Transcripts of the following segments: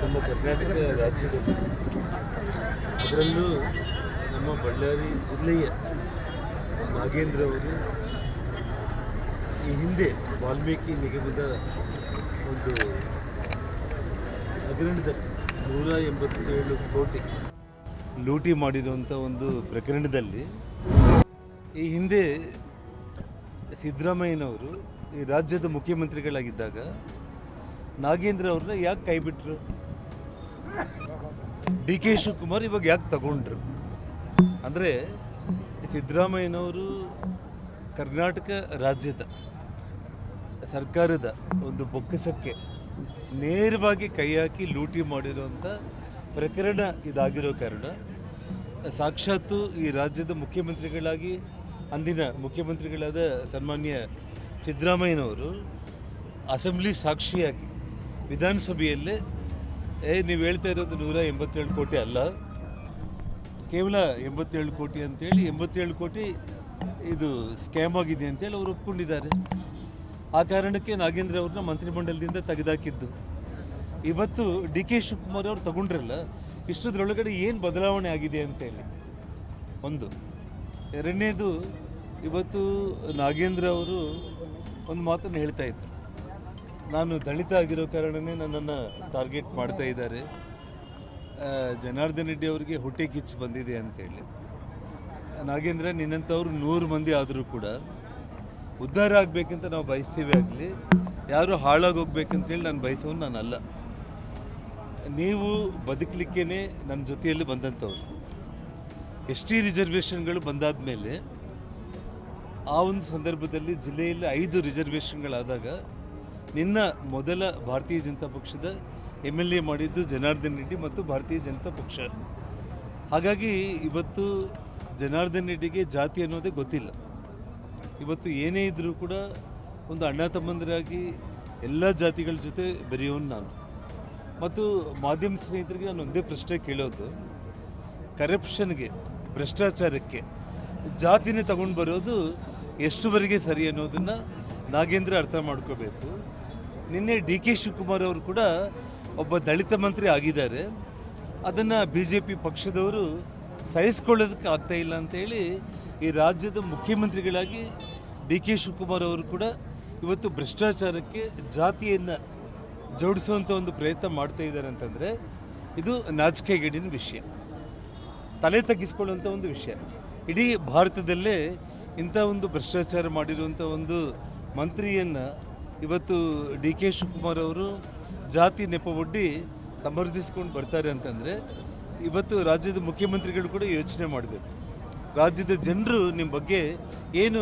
ನಮ್ಮ ಕರ್ನಾಟಕ ರಾಜ್ಯದಲ್ಲಿ ಅದರಲ್ಲೂ ನಮ್ಮ ಬಳ್ಳಾರಿ ಜಿಲ್ಲೆಯ ನಾಗೇಂದ್ರ ಅವರು ಈ ಹಿಂದೆ ವಾಲ್ಮೀಕಿ ನಿಗಮದ ಒಂದು ಹಗರಣದಲ್ಲಿ 187 ಕೋಟಿ ಲೂಟಿ ಮಾಡಿರುವಂಥ ಒಂದು ಪ್ರಕರಣದಲ್ಲಿ ಈ ಹಿಂದೆ ಸಿದ್ದರಾಮಯ್ಯನವರು ಈ ರಾಜ್ಯದ ಮುಖ್ಯಮಂತ್ರಿಗಳಾಗಿದ್ದಾಗ ನಾಗೇಂದ್ರ ಅವ್ರನ್ನ ಯಾಕೆ ಕೈಬಿಟ್ರು? ಡಿ ಕೆ ಶಿವಕುಮಾರ್ ಇವಾಗ ಯಾಕೆ ತಗೊಂಡ್ರು? ಅಂದರೆ ಸಿದ್ದರಾಮಯ್ಯನವರು ಕರ್ನಾಟಕ ರಾಜ್ಯದ ಸರ್ಕಾರದ ಒಂದು ಬೊಕ್ಕಸಕ್ಕೆ ನೇರವಾಗಿ ಕೈ ಹಾಕಿ ಲೂಟಿ ಮಾಡಿರುವಂಥ ಪ್ರಕರಣ ಇದಾಗಿರೋ ಕಾರಣ ಸಾಕ್ಷಾತ್ತು ಈ ರಾಜ್ಯದ ಮುಖ್ಯಮಂತ್ರಿಗಳಾಗಿ ಅಂದಿನ ಮುಖ್ಯಮಂತ್ರಿಗಳಾದ ಸನ್ಮಾನ್ಯ ಸಿದ್ದರಾಮಯ್ಯನವರು ಅಸೆಂಬ್ಲಿ ಸಾಕ್ಷಿಯಾಗಿ ವಿಧಾನಸಭೆಯಲ್ಲೇ ನೀವು ಹೇಳ್ತಾ ಇರೋದು 187 ಕೋಟಿ ಅಲ್ಲ, ಕೇವಲ 87 ಕೋಟಿ ಅಂತೇಳಿ 87 ಕೋಟಿ ಇದು ಸ್ಕ್ಯಾಮ್ ಆಗಿದೆ ಅಂತೇಳಿ ಅವರು ಒಪ್ಕೊಂಡಿದ್ದಾರೆ. ಆ ಕಾರಣಕ್ಕೆ ನಾಗೇಂದ್ರ ಅವ್ರನ್ನ ಮಂತ್ರಿಮಂಡಲದಿಂದ ತೆಗೆದಾಕಿದ್ದು. ಇವತ್ತು ಡಿ ಕೆ ಶಿವಕುಮಾರ್ ಅವರು ತಗೊಂಡ್ರಲ್ಲ, ಇಷ್ಟದ್ರೊಳಗಡೆ ಏನು ಬದಲಾವಣೆ ಆಗಿದೆ ಅಂತೇಳಿ ಒಂದು. ಎರಡನೇದು, ಇವತ್ತು ನಾಗೇಂದ್ರ ಅವರು ಒಂದು ಮಾತನ್ನು ಹೇಳ್ತಾ ಇದ್ರು, ನಾನು ದಲಿತ ಆಗಿರೋ ಕಾರಣನೇ ನನ್ನನ್ನು ಟಾರ್ಗೆಟ್ ಮಾಡ್ತಾ ಇದ್ದಾರೆ, ಜನಾರ್ದನ್ ರೆಡ್ಡಿ ಅವರಿಗೆ ಹೊಟ್ಟೆ ಕಿಚ್ಚು ಬಂದಿದೆ ಅಂತೇಳಿ. ನಾಗೇಂದ್ರ, ನಿನ್ನಂಥವ್ರು 100 ಮಂದಿ ಆದರೂ ಕೂಡ ಉದ್ಧಾರ ಆಗಬೇಕಂತ ನಾವು ಬಯಸ್ತೀವಿ, ಆಗಲಿ ಯಾರು ಹಾಳಾಗೋಗ್ಬೇಕಂತೇಳಿ ನಾನು ಬಯಸೋನು ನಾನಲ್ಲ. ನೀವು ಬದುಕಲಿಕ್ಕೇ ನನ್ನ ಜೊತೆಯಲ್ಲಿ ಬಂದಂಥವ್ರು. ಎಸ್ ಟಿ ರಿಸರ್ವೇಷನ್ಗಳು ಬಂದಾದ ಮೇಲೆ ಆ ಒಂದು ಸಂದರ್ಭದಲ್ಲಿ ಜಿಲ್ಲೆಯಲ್ಲಿ 5 ರಿಸರ್ವೇಷನ್ಗಳಾದಾಗ ನಿನ್ನ ಮೊದಲ ಭಾರತೀಯ ಜನತಾ ಪಕ್ಷದ MLA ಮಾಡಿದ್ದು ಜನಾರ್ದನ್ ರೆಡ್ಡಿ ಮತ್ತು ಭಾರತೀಯ ಜನತಾ ಪಕ್ಷ. ಹಾಗಾಗಿ ಇವತ್ತು ಜನಾರ್ದನ್ ರೆಡ್ಡಿಗೆ ಜಾತಿ ಅನ್ನೋದೇ ಗೊತ್ತಿಲ್ಲ. ಇವತ್ತು ಏನೇ ಇದ್ದರೂ ಕೂಡ ಒಂದು ಅಣ್ಣ ತಮ್ಮಂದರಾಗಿ ಎಲ್ಲ ಜಾತಿಗಳ ಜೊತೆ ಬೆರೆಯೋನು ನಾನು. ಮತ್ತು ಮಾಧ್ಯಮ ಸ್ನೇಹಿತರಿಗೆ ನಾನು ಒಂದೇ ಪ್ರಶ್ನೆ ಕೇಳೋದು, ಕರಪ್ಷನ್ಗೆ, ಭ್ರಷ್ಟಾಚಾರಕ್ಕೆ ಜಾತಿನೇ ತಗೊಂಡು ಬರೋದು ಎಷ್ಟುವರೆಗೆ ಸರಿ ಅನ್ನೋದನ್ನು ನಾಗೇಂದ್ರ ಅರ್ಥ ಮಾಡ್ಕೋಬೇಕು. ನಿನ್ನೆ ಡಿ ಕೆ ಶಿವಕುಮಾರ್ ಅವರು ಕೂಡ ಒಬ್ಬ ದಲಿತ ಮಂತ್ರಿ ಆಗಿದ್ದಾರೆ, ಅದನ್ನು BJP ಪಕ್ಷದವರು ಸಹಿಸ್ಕೊಳ್ಳೋದಕ್ಕೆ ಆಗ್ತಾ ಇಲ್ಲ ಅಂತೇಳಿ ಈ ರಾಜ್ಯದ ಮುಖ್ಯಮಂತ್ರಿಗಳಾಗಿ ಡಿ ಕೆ ಶಿವಕುಮಾರ್ ಅವರು ಕೂಡ ಇವತ್ತು ಭ್ರಷ್ಟಾಚಾರಕ್ಕೆ ಜಾತಿಯನ್ನು ಜೋಡಿಸುವಂಥ ಒಂದು ಪ್ರಯತ್ನ ಮಾಡ್ತಾ ಇದ್ದಾರೆ ಅಂತಂದರೆ ಇದು ನಾಚಿಕೆಗೇಡಿನ ವಿಷಯ, ತಲೆ ತಗ್ಗಿಸ್ಕೊಳ್ಳುವಂಥ ಒಂದು ವಿಷಯ. ಇಡೀ ಭಾರತದಲ್ಲೇ ಇಂಥ ಒಂದು ಭ್ರಷ್ಟಾಚಾರ ಮಾಡಿರುವಂಥ ಒಂದು ಮಂತ್ರಿಯನ್ನು ಇವತ್ತು ಡಿ ಕೆ ಶಿವಕುಮಾರ್ ಅವರು ಜಾತಿ ನೆಪ ಒಡ್ಡಿ ಸಮರ್ಥಿಸ್ಕೊಂಡು ಬರ್ತಾರೆ ಅಂತಂದರೆ ಇವತ್ತು ರಾಜ್ಯದ ಮುಖ್ಯಮಂತ್ರಿಗಳು ಕೂಡ ಯೋಚನೆ ಮಾಡಬೇಕು. ರಾಜ್ಯದ ಜನರು ನಿಮ್ಮ ಬಗ್ಗೆ ಏನು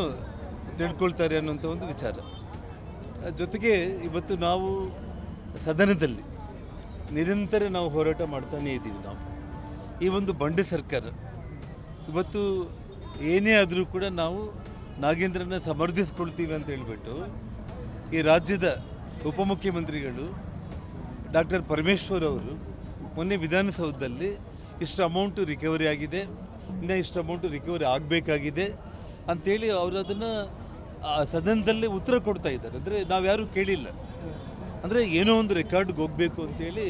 ತಿಳ್ಕೊಳ್ತಾರೆ ಅನ್ನೋಂಥ ಒಂದು ವಿಚಾರ. ಜೊತೆಗೆ ಇವತ್ತು ನಾವು ಸದನದಲ್ಲಿ ನಿರಂತರ ನಾವು ಹೋರಾಟ ಮಾಡ್ತಾನೇ ಇದ್ದೀವಿ. ನಾವು ಈ ಒಂದು ಬಂಡೆ ಸರ್ಕಾರ ಇವತ್ತು ಏನೇ ಆದರೂ ಕೂಡ ನಾವು ನಾಗೇಂದ್ರನ ಸಮರ್ಥಿಸ್ಕೊಳ್ತೀವಿ ಅಂತ ಹೇಳ್ಬಿಟ್ಟು ಈ ರಾಜ್ಯದ ಉಪಮುಖ್ಯಮಂತ್ರಿಗಳು ಡಾಕ್ಟರ್ ಪರಮೇಶ್ವರ್ ಅವರು ಮೊನ್ನೆ ವಿಧಾನಸೌಧದಲ್ಲಿ ಇಷ್ಟು ಅಮೌಂಟು ರಿಕವರಿ ಆಗಿದೆ, ಇನ್ನು ಇಷ್ಟು ಅಮೌಂಟು ರಿಕವರಿ ಆಗಬೇಕಾಗಿದೆ ಅಂಥೇಳಿ ಅವರು ಅದನ್ನು ಸದನದಲ್ಲೇ ಉತ್ತರ ಕೊಡ್ತಾ ಇದ್ದಾರೆ. ಅಂದರೆ ನಾವು ಯಾರೂ ಕೇಳಿಲ್ಲ, ಅಂದರೆ ಏನೋ ಒಂದು ರೆಕಾರ್ಡ್ಗೆ ಹೋಗಬೇಕು ಅಂತೇಳಿ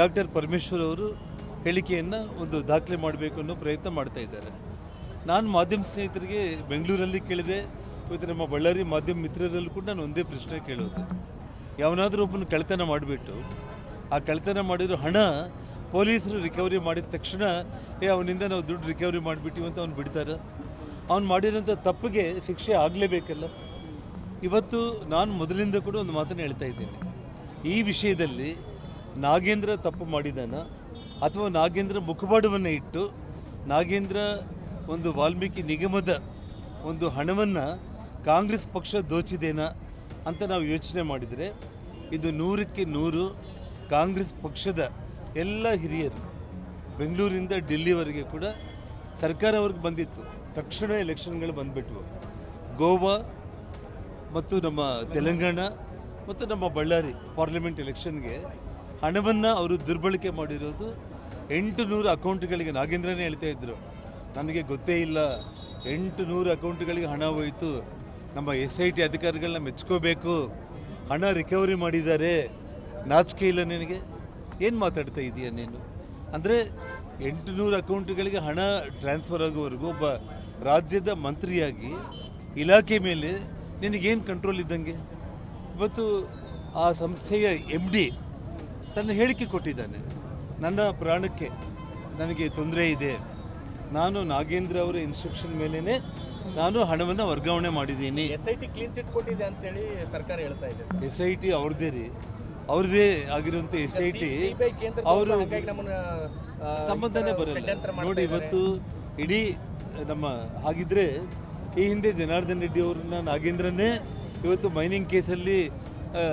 ಡಾಕ್ಟರ್ ಪರಮೇಶ್ವರ್ ಅವರು ಹೇಳಿಕೆಯನ್ನು ಒಂದು ದಾಖಲೆ ಮಾಡಬೇಕು ಅನ್ನೋ ಪ್ರಯತ್ನ ಮಾಡ್ತಾ ಇದ್ದಾರೆ. ನಾನು ಮಾಧ್ಯಮ ಸ್ನೇಹಿತರಿಗೆ ಬೆಂಗಳೂರಲ್ಲಿ ಕೇಳಿದೆ, ಇವತ್ತು ನಮ್ಮ ಬಳ್ಳಾರಿ ಮಾಧ್ಯಮ ಮಿತ್ರರಲ್ಲೂ ಕೂಡ ನಾನು ಒಂದೇ ಪ್ರಶ್ನೆ ಕೇಳೋದು, ಯಾವನಾದರೂ ಒಬ್ಬನ ಕಳ್ತನ ಮಾಡಿಬಿಟ್ಟು ಆ ಕಳ್ತನ ಮಾಡಿರೋ ಹಣ ಪೊಲೀಸರು ರಿಕವರಿ ಮಾಡಿದ ತಕ್ಷಣ ಅವನಿಂದ ನಾವು ದುಡ್ಡು ರಿಕವರಿ ಮಾಡಿಬಿಟ್ಟಿವಿ ಅಂತ ಅವ್ನು ಬಿಡ್ತಾರೆ? ಅವ್ನು ಮಾಡಿರೋಂಥ ತಪ್ಪಿಗೆ ಶಿಕ್ಷೆ ಆಗಲೇಬೇಕಲ್ಲ. ಇವತ್ತು ನಾನು ಮೊದಲಿಂದ ಕೂಡ ಒಂದು ಮಾತನ್ನು ಹೇಳ್ತಾ ಇದ್ದೇನೆ, ಈ ವಿಷಯದಲ್ಲಿ ನಾಗೇಂದ್ರ ತಪ್ಪು ಮಾಡಿದಾನ ಅಥವಾ ನಾಗೇಂದ್ರ ಮುಖವಾಡವನ್ನು ಇಟ್ಟು ನಾಗೇಂದ್ರ ಒಂದು ವಾಲ್ಮೀಕಿ ನಿಗಮದ ಒಂದು ಹಣವನ್ನು ಕಾಂಗ್ರೆಸ್ ಪಕ್ಷ ದೋಚಿದೇನಾ ಅಂತ ನಾವು ಯೋಚನೆ ಮಾಡಿದರೆ ಇದು 100ಕ್ಕೆ 100 ಕಾಂಗ್ರೆಸ್ ಪಕ್ಷದ ಎಲ್ಲ ಹಿರಿಯರು ಬೆಂಗಳೂರಿಂದ ಡೆಲ್ಲಿವರೆಗೆ ಕೂಡ ಸರ್ಕಾರವರೆಗೆ ಬಂದಿತ್ತು. ತಕ್ಷಣ ಎಲೆಕ್ಷನ್ಗಳು ಬಂದುಬಿಟ್ವು. ಗೋವಾ ಮತ್ತು ನಮ್ಮ ತೆಲಂಗಾಣ ಮತ್ತು ನಮ್ಮ ಬಳ್ಳಾರಿ ಪಾರ್ಲಿಮೆಂಟ್ ಎಲೆಕ್ಷನ್ಗೆ ಹಣವನ್ನು ಅವರು ದುರ್ಬಳಕೆ ಮಾಡಿರೋದು 800 ಅಕೌಂಟ್ಗಳಿಗೆ. ನಾಗೇಂದ್ರನೇ ಹೇಳ್ತಾ ಇದ್ದರು, ನನಗೆ ಗೊತ್ತೇ ಇಲ್ಲ, 800 ಅಕೌಂಟ್ಗಳಿಗೆ ಹಣ ಹೋಯಿತು, ನಮ್ಮ SIT ಅಧಿಕಾರಿಗಳನ್ನ ಮೆಚ್ಕೋಬೇಕು, ಹಣ ರಿಕವರಿ ಮಾಡಿದ್ದಾರೆ, ನಾಚಿಕೆ ಇಲ್ಲ ನಿನಗೆ? ಏನು ಮಾತಾಡ್ತಾ ಇದೀಯ ನೀನು? ಅಂದರೆ 800 ಅಕೌಂಟ್ಗಳಿಗೆ ಹಣ ಟ್ರಾನ್ಸ್ಫರ್ ಆಗುವವರೆಗೂ ಒಬ್ಬ ರಾಜ್ಯದ ಮಂತ್ರಿಯಾಗಿ ಇಲಾಖೆ ಮೇಲೆ ನಿನಗೇನು ಕಂಟ್ರೋಲ್ ಇದ್ದಂಗೆ? ಇವತ್ತು ಆ ಸಂಸ್ಥೆಯ MD ತನ್ನ ಹೇಳಿಕೆ ಕೊಟ್ಟಿದ್ದಾನೆ, ನನ್ನ ಪ್ರಾಣಕ್ಕೆ ನನಗೆ ತೊಂದರೆ ಇದೆ, ನಾನು ನಾಗೇಂದ್ರ ಅವರ ಇನ್ಸ್ಟ್ರಕ್ಷನ್ ಮೇಲೇ ನಾನು ಹಣವನ್ನು ವರ್ಗಾವಣೆ ಮಾಡಿದ್ದೀನಿ. SIT ಕ್ಲೀನ್ ಚಿಟ್ ಕೊಟ್ಟಿದೆ ಅಂತೇಳಿ ಸರ್ಕಾರ ಹೇಳ್ತಾ ಇದೆ. SIT ಅವ್ರದ್ದೇ ರೀ, ಅವ್ರದ್ದೇ ಆಗಿರುವಂಥ SIT ಅವರು ಸಂಬಂಧನೇ ಬರಲ್ಲ ನೋಡಿ. ಇವತ್ತು ಇಡೀ ನಮ್ಮ ಹಾಗಿದ್ರೆ ಈ ಹಿಂದೆ ಜನಾರ್ದನ್ ರೆಡ್ಡಿ ಅವ್ರನ್ನ ನಾಗೇಂದ್ರನ್ನೇ ಇವತ್ತು ಮೈನಿಂಗ್ ಕೇಸಲ್ಲಿ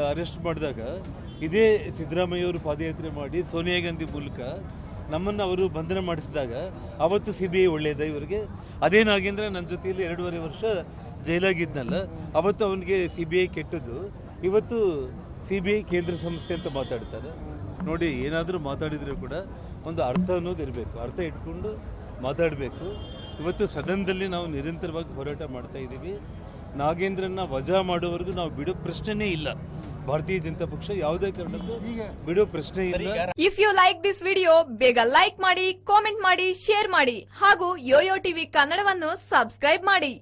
ಅರೆಸ್ಟ್ ಮಾಡಿದಾಗ ಇದೇ ಸಿದ್ದರಾಮಯ್ಯ ಅವರು ಪಾದಯಾತ್ರೆ ಮಾಡಿ ಸೋನಿಯಾ ಗಾಂಧಿ ಮೂಲಕ ನಮ್ಮನ್ನು ಅವರು ಬಂಧನ ಮಾಡಿಸಿದಾಗ ಅವತ್ತು CBI ಒಳ್ಳೆಯದ ಇವರಿಗೆ? ಅದೇ ನಾಗೇಂದ್ರ ನನ್ನ ಜೊತೆಯಲ್ಲಿ 2.5 ವರ್ಷ ಜೈಲಾಗಿದ್ನಲ್ಲ, ಅವತ್ತು ಅವನಿಗೆ CBI ಕೆಟ್ಟದ್ದು, ಇವತ್ತು CBI ಕೇಂದ್ರ ಸಂಸ್ಥೆ ಅಂತ ಮಾತಾಡ್ತಾರೆ ನೋಡಿ. ಏನಾದರೂ ಮಾತಾಡಿದರೆ ಕೂಡ ಒಂದು ಅರ್ಥ ಅನ್ನೋದು ಇರಬೇಕು, ಅರ್ಥ ಇಟ್ಕೊಂಡು ಮಾತಾಡಬೇಕು. ಇವತ್ತು ಸದನದಲ್ಲಿ ನಾವು ನಿರಂತರವಾಗಿ ಹೋರಾಟ ಮಾಡ್ತಾ ಇದ್ದೀವಿ. ನಾಗೇಂದ್ರನ್ನ ವಜಾ ಮಾಡುವವರೆಗೂ ನಾವು ಬಿಡೋ ಪ್ರಶ್ನೆನೇ ಇಲ್ಲ. ಭಾರತೀಯ ಜನತಾ ಪಕ್ಷ ಯಾವುದೇ ಕಾರಣಕ್ಕೂ ಬಿಡೋ ಪ್ರಶ್ನೆ ಇಲ್ಲ. If you like this video ಬೇಗ ಲೈಕ್ ಮಾಡಿ, ಕಾಮೆಂಟ್ ಮಾಡಿ, ಶೇರ್ ಮಾಡಿ ಹಾಗೂ ಯೋಯೋ ಟಿವಿ ಕನ್ನಡವನ್ನು ಸಬ್ಸ್ಕ್ರೈಬ್ ಮಾಡಿ.